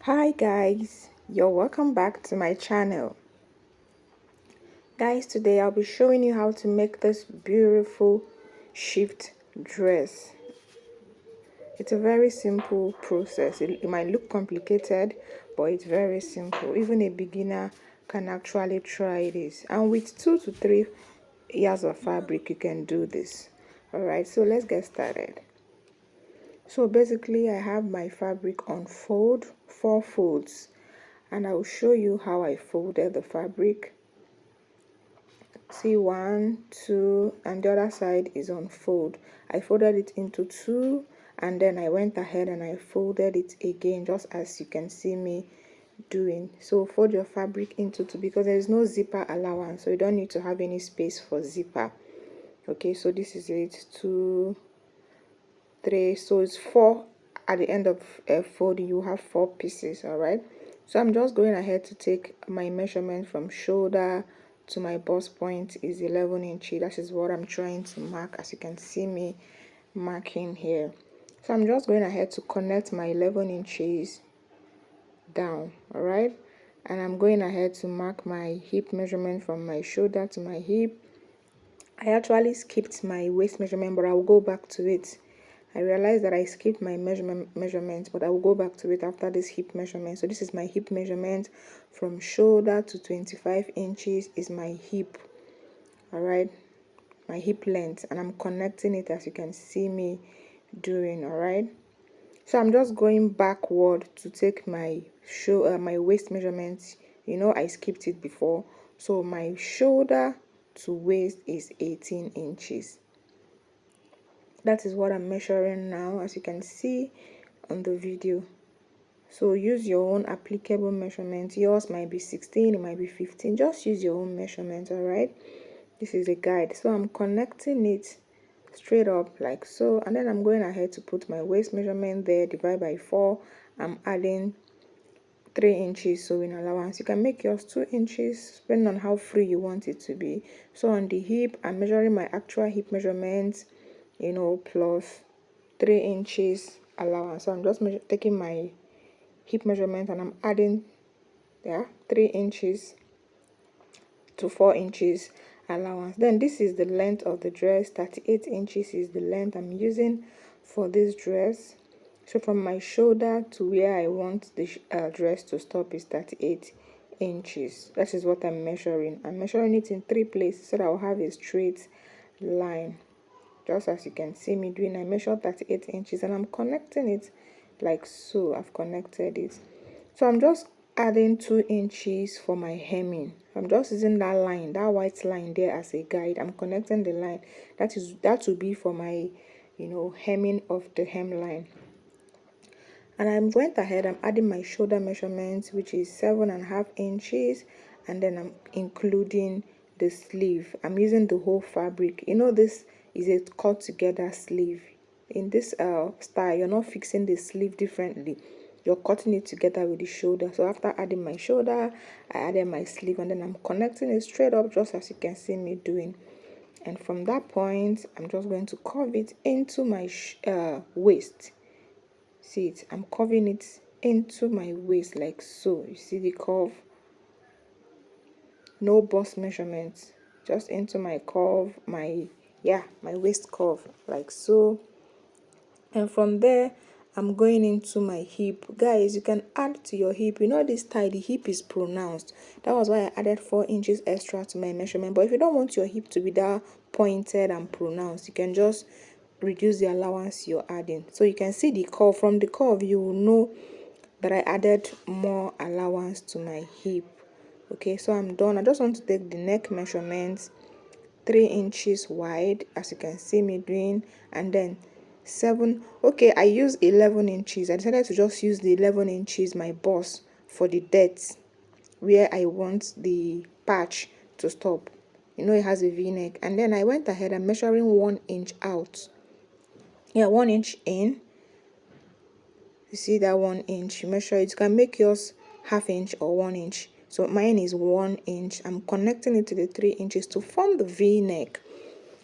Hi guys, you're welcome back to my channel. Guys, today I'll be showing you how to make this beautiful shift dress. It's a very simple process. It might look complicated, but it's very simple. Even a beginner can actually try this. And with 2 to 3 yards of fabric, you can do this. Alright, so let's get started. So basically I have my fabric on 4 folds, and I will show you how I folded the fabric. See, 1, 2, and the other side is on fold. I folded it into 2, and then I went ahead and I folded it again, just as you can see me doing. So fold your fabric into 2 because there is no zipper allowance, so you don't need to have any space for zipper. Okay, so this is it, 2, 3, so it's 4. At the end of folding, you have 4 pieces. All right, so I'm just going ahead to take my measurement from shoulder to my bust point is 11 inches. That is what I'm trying to mark, as you can see me marking here. So I'm just going ahead to connect my 11 inches down. All right, and I'm going ahead to mark my hip measurement from my shoulder to my hip. I actually skipped my waist measurement, but I'll go back to it. I realized that I skipped my measurement, but I will go back to it after this hip measurement. So this is my hip measurement from shoulder to 25 inches is my hip. All right, my hip length, and I'm connecting it as you can see me doing. All right, so I'm just going backward to take my my waist measurement. You know, I skipped it before, so my shoulder to waist is 18 inches. That is what I'm measuring now, as you can see on the video. So use your own applicable measurement. Yours might be 16, it might be 15. Just use your own measurement. All right, this is a guide. So I'm connecting it straight up like so, and then I'm going ahead to put my waist measurement there, divide by 4. I'm adding 3 inches sewing allowance. You can make yours 2 inches depending on how free you want it to be. So on the hip, I'm measuring my actual hip measurement, you know, plus 3 inches allowance. So I'm just taking my hip measurement and I'm adding 3 inches to 4 inches allowance. Then this is the length of the dress. 38 inches is the length I'm using for this dress. So from my shoulder to where I want the dress to stop is 38 inches. That is what I'm measuring. I'm measuring it in 3 places so that I'll have a straight line. Just as you can see me doing, I measured 38 inches and I'm connecting it like so. I've connected it. So I'm just adding 2 inches for my hemming. I'm just using that line, that white line there as a guide. I'm connecting the line. That will be for my, you know, hemming of the hemline. And I went ahead, I'm adding my shoulder measurement, which is 7.5 inches, and then I'm including the sleeve. I'm using the whole fabric. You know, this is a cut together sleeve. In this style, you're not fixing the sleeve differently, you're cutting it together with the shoulder. So after adding my shoulder, I added my sleeve, and then I'm connecting it straight up, just as you can see me doing. And from that point, I'm just going to curve it into my waist. See it, I'm curving it into my waist like so. You see the curve, no bust measurements, just into my curve, my waist curve like so. And from there, I'm going into my hip. Guys, you can add to your hip. You know, this tie, the hip is pronounced. That was why I added 4 inches extra to my measurement. But if you don't want your hip to be that pointed and pronounced, you can just reduce the allowance you're adding. So you can see the curve. From the curve, you will know that I added more allowance to my hip. Okay, so I'm done. I just want to take the neck measurements, 3 inches wide, as you can see me doing, and then 7. Okay, I use 11 inches. I decided to just use the 11 inches my bust for the depth where I want the patch to stop. You know, it has a v-neck. And then I went ahead and measuring 1 inch out. 1 inch in. You see that 1 inch, you measure it. You can make yours ½ inch or 1 inch. So mine is 1 inch. I'm connecting it to the 3 inches to form the v-neck.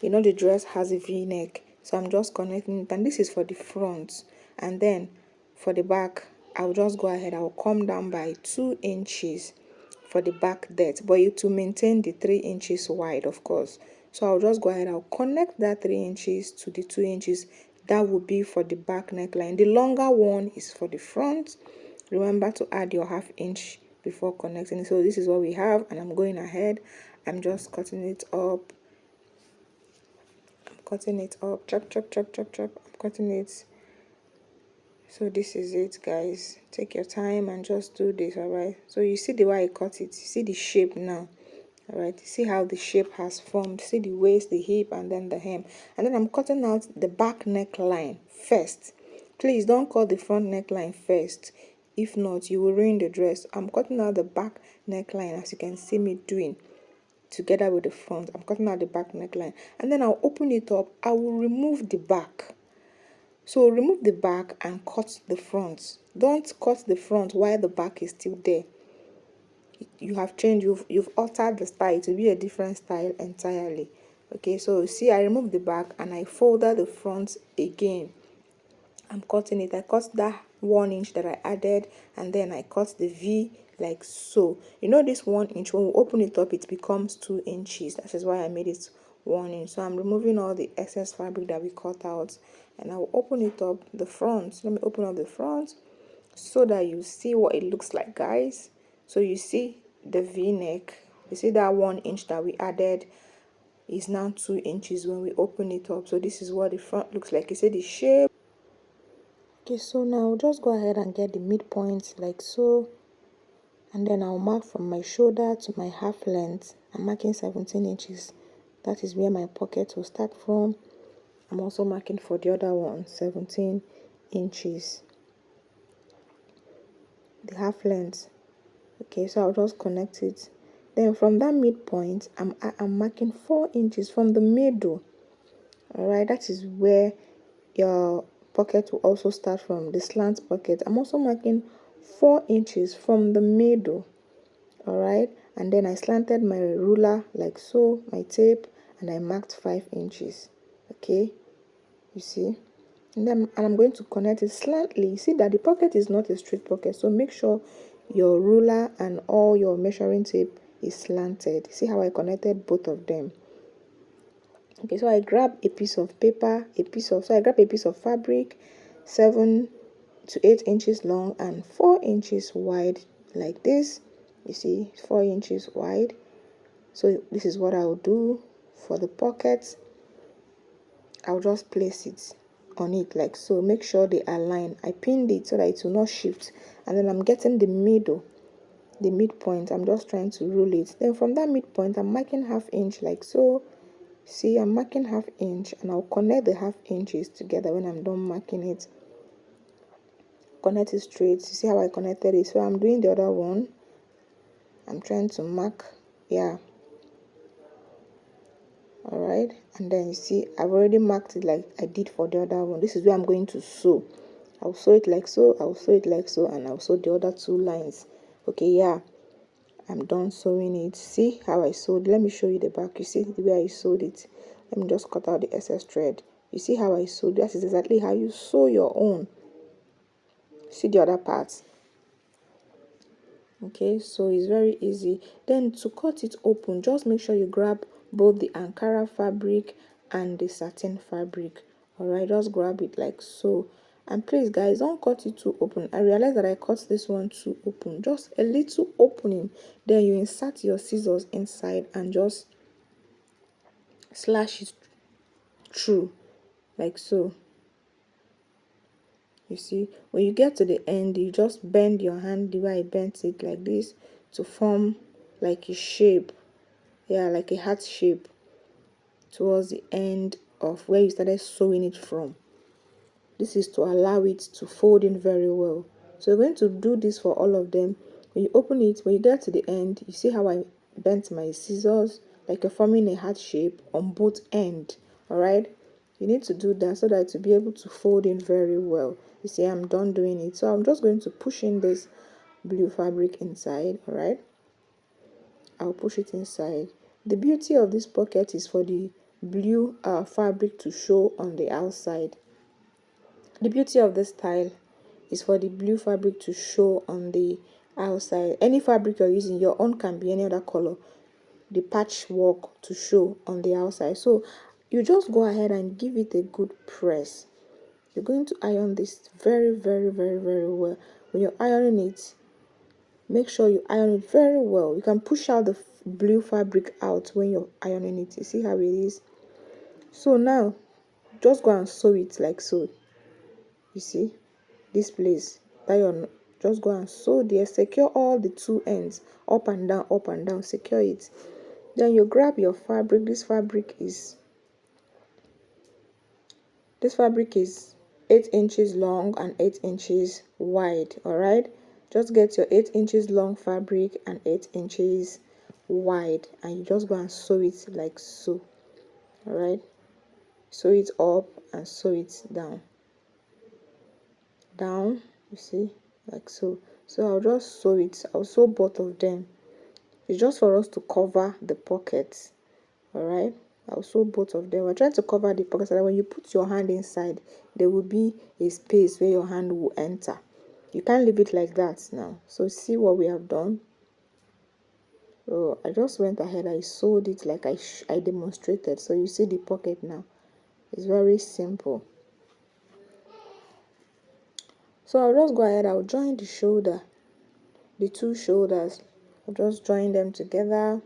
You know, the dress has a v-neck, so I'm just connecting it, and this is for the front. And then for the back, I'll just go ahead, I'll come down by 2 inches for the back depth, but you to maintain the 3 inches wide, of course. So I'll just go ahead, I'll connect that 3 inches to the 2 inches. That will be for the back neckline. The longer one is for the front. Remember to add your ½ inch before connecting. So this is what we have, and I'm going ahead, I'm just cutting it up. I'm cutting it up, chop, chop, chop, chop, chop. I'm cutting it. So this is it, guys. Take your time and just do this, all right? So you see the way I cut it, you see the shape now, all right? See how the shape has formed. See the waist, the hip, and then the hem. And then I'm cutting out the back neckline first. Please don't cut the front neckline first. If not, you will ruin the dress. I'm cutting out the back neckline, as you can see me doing, together with the front. I'm cutting out the back neckline, and then I'll open it up. I will remove the back. So remove the back and cut the front. Don't cut the front while the back is still there. You have changed, you've altered the style to be a different style entirely. Okay, so see, I removed the back and I folded the front again. I'm cutting it. I cut that 1 inch that I added, and then I cut the V like so. You know, this 1 inch, when we open it up, it becomes 2 inches. That is why I made it 1 inch. So I'm removing all the excess fabric that we cut out, and I will open it up the front. Let me open up the front so that you see what it looks like, guys. So you see the V neck. You see that 1 inch that we added is now 2 inches when we open it up. So this is what the front looks like. You see the shape. Okay, so now just go ahead and get the midpoint like so, and then I'll mark from my shoulder to my half length. I'm marking 17 inches. That is where my pocket will start from. I'm also marking for the other one, 17 inches, the half length. Okay, so I'll just connect it. Then from that midpoint, I'm marking 4 inches from the middle. All right, that is where your pocket will also start from, the slant pocket. I'm also marking 4 inches from the middle. All right, and then I slanted my ruler like so, my tape, and I marked 5 inches. Okay, you see, and I'm going to connect it slightly. You see that the pocket is not a straight pocket, so make sure your ruler and all your measuring tape is slanted. See how I connected both of them? Okay, so I grab a piece of paper, I grab a piece of fabric, 7 to 8 inches long and 4 inches wide, like this. You see, 4 inches wide. So this is what I'll do for the pockets. I'll just place it on it like so. Make sure they align. I pinned it so that it will not shift, and then I'm getting the middle, the midpoint. I'm just trying to roll it. Then from that midpoint, I'm marking ½ inch like so. See, I'm marking ½ inch, and I'll connect the ½ inches together when I'm done marking it. Connect it straight. You see how I connected it? So I'm doing the other one. I'm trying to mark, yeah. All right, and then you see I've already marked it like I did for the other one. This is where I'm going to sew. I'll sew it like so, I'll sew it like so, and I'll sew the other 2 lines. Okay, yeah, I'm done sewing it. See how I sewed? Let me show you the back. You see the way I sewed it? Let me just cut out the excess thread. You see how I sewed? That is exactly how you sew your own. See the other part? Okay, so it's very easy. Then to cut it open, just make sure you grab both the Ankara fabric and the satin fabric. All right, just grab it like so. And please, guys, don't cut it too open. I realized that I cut this one too open, just a little opening. Then you insert your scissors inside and just slash it through like so. You see, when you get to the end, you just bend your hand the way I bent it like this to form like a shape, yeah, like a heart shape towards the end of where you started sewing it from. This is to allow it to fold in very well. So we're going to do this for all of them. When you open it, when you get to the end, you see how I bent my scissors like you're forming a heart shape on both ends. All right, you need to do that so that to be able to fold in very well. You see, I'm done doing it, so I'm just going to push in this blue fabric inside. All right, I'll push it inside. The beauty of this pocket is for the blue fabric to show on the outside. The beauty of this style is for the blue fabric to show on the outside. Any fabric you're using, your own can be any other color, the patchwork to show on the outside. So you just go ahead and give it a good press. You're going to iron this very, very, very, very well. When you're ironing it, make sure you iron it very well. You can push out the blue fabric out when you're ironing it. You see how it is? So now just go and sew it like so. You see this place that you're, just go and sew there. Secure all the two ends, up and down, secure it. Then you grab your fabric. This fabric is 8 inches long and 8 inches wide. All right, just get your 8 inches long fabric and 8 inches wide, and you just go and sew it like so. All right, sew it up and sew it down, you see, like so. So I'll just sew it. I'll sew both of them. It's just for us to cover the pockets. All right, I'll sew both of them. We're trying to cover the pockets so that when you put your hand inside, there will be a space where your hand will enter. You can't leave it like that now. So see what we have done. So I just went ahead, I sewed it like I demonstrated. So you see the pocket now. It's very simple. So I'll just go ahead, I'll join the shoulder, the two shoulders. I'll just join them together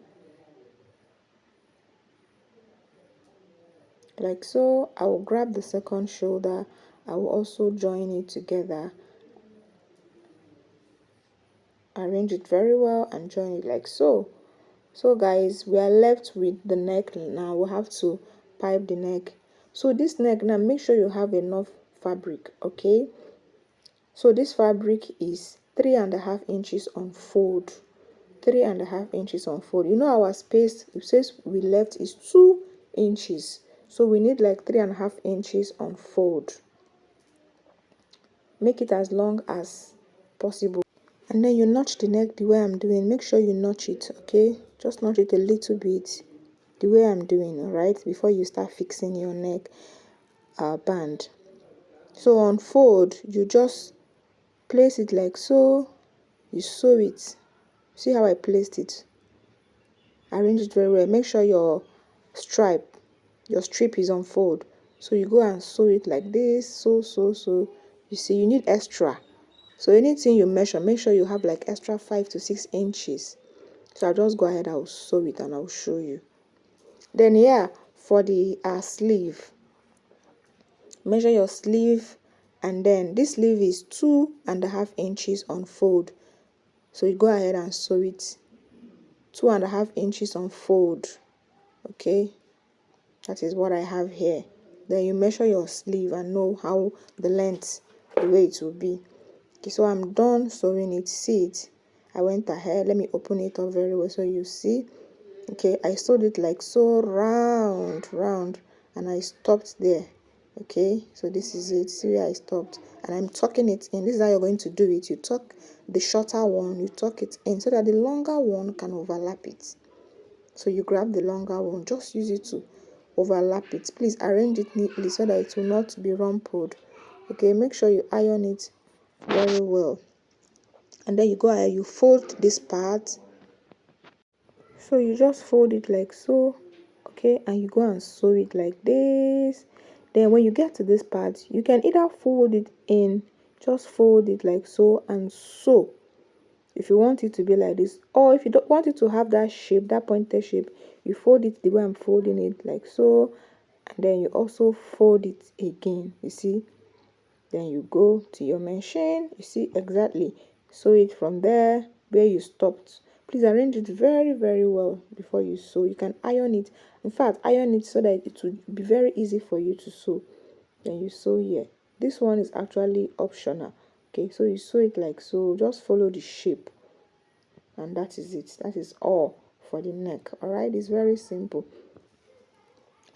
like so. I will grab the second shoulder. I will also join it together, arrange it very well and join it like so. So guys, we are left with the neck now. We have to pipe the neck. So this neck now, make sure you have enough fabric. Okay, so this fabric is 3.5 inches on fold. 3.5 inches on fold. You know our space, it says we left is 2 inches, so we need like 3.5 inches on fold. Make it as long as possible, and then you notch the neck the way I'm doing. Make sure you notch it. Okay, just notch it a little bit the way I'm doing. All right, before you start fixing your neck band. So on fold, you just place it like so. You sew it. See how I placed it? Arrange it very well. Make sure your strip is on fold. So you go and sew it like this. So you see, you need extra. So anything you measure, make sure you have like extra 5 to 6 inches. So I'll just go ahead, I'll sew it and I'll show you. Then yeah, for the sleeve, measure your sleeve, and then this sleeve is 2.5 inches on fold. So you go ahead and sew it 2.5 inches on fold. Okay, that is what I have here. Then you measure your sleeve and know how the length, the way it will be. Okay, so I'm done sewing it. See it? I went ahead. Let me open it up very well so you see. Okay, I sewed it like so, round, and I stopped there. Okay, so this is it. See where I stopped, and I'm tucking it in. This is how you're going to do it. You tuck the shorter one, you tuck it in so that the longer one can overlap it. So you grab the longer one, just use it to overlap it. Please arrange it neatly so that it will not be rumpled. Okay, make sure you iron it very well, and then you go ahead, you fold this part. So you just fold it like so. Okay, and you go and sew it like this. Then when you get to this part, you can either fold it in, just fold it like so and sew if you want it to be like this, or if you don't want it to have that shape, that pointed shape, you fold it the way I'm folding it like so, and then you also fold it again. You see, then you go to your machine. You see exactly, sew it from there where you stopped. Please arrange it very, very well before you sew. You can iron it. In fact, iron it so that it will be very easy for you to sew. Then you sew here. This one is actually optional. Okay, so you sew it like so. Just follow the shape, and that is it. That is all for the neck. All right, it's very simple.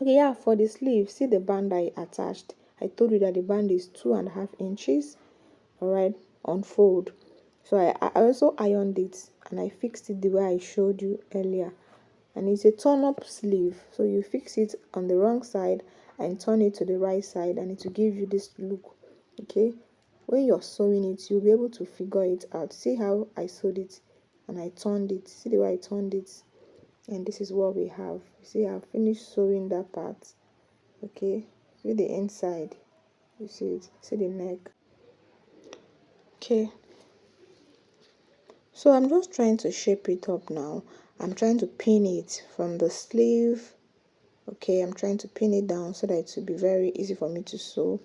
Okay, yeah, for the sleeve, see the band I attached. I told you that the band is 2.5 inches. All right, on fold. So I also ironed it and I fixed it the way I showed you earlier. And it's a turn up sleeve, so you fix it on the wrong side and turn it to the right side, and it will give you this look. Okay, when you're sewing it, you'll be able to figure it out. See how I sewed it and I turned it. See the way I turned it, and this is what we have. See, I've finished sewing that part. Okay, see the inside, you see it, see the neck. Okay, so I'm just trying to shape it up now. I'm trying to pin it from the sleeve. Okay, I'm trying to pin it down so that it will be very easy for me to sew.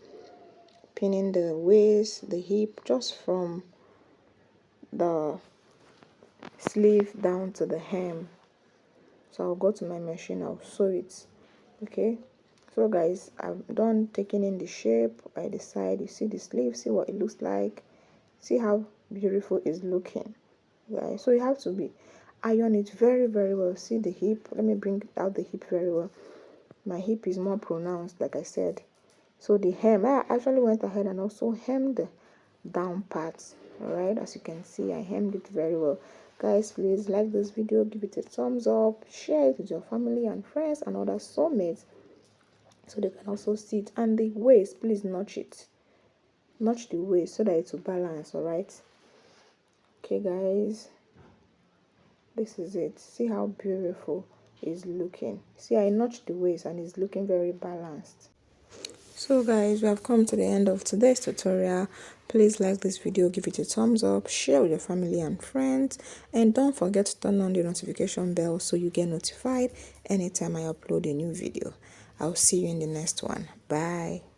Pinning the waist, the hip, just from the sleeve down to the hem. So I'll go to my machine, I'll sew it. Okay, so guys, I've done taking in the shape by the side. You see the sleeve, see what it looks like, see how beautiful it's looking, guys. So you have to be iron it very well. See the hip, let me bring out the hip very well. My hip is more pronounced, like I said. So the hem, I actually went ahead and also hemmed the down parts. All right, as you can see, I hemmed it very well. Guys, please like this video, give it a thumbs up, share it with your family and friends and other soulmates so they can also see it. And the waist, please notch it, notch the waist so that it will balance. All right, okay guys, this is it. See how beautiful it's looking. See, I notched the waist and it's looking very balanced. So guys, we have come to the end of today's tutorial. Please like this video, give it a thumbs up, share with your family and friends, and don't forget to turn on the notification bell so you get notified anytime I upload a new video. I'll see you in the next one. Bye.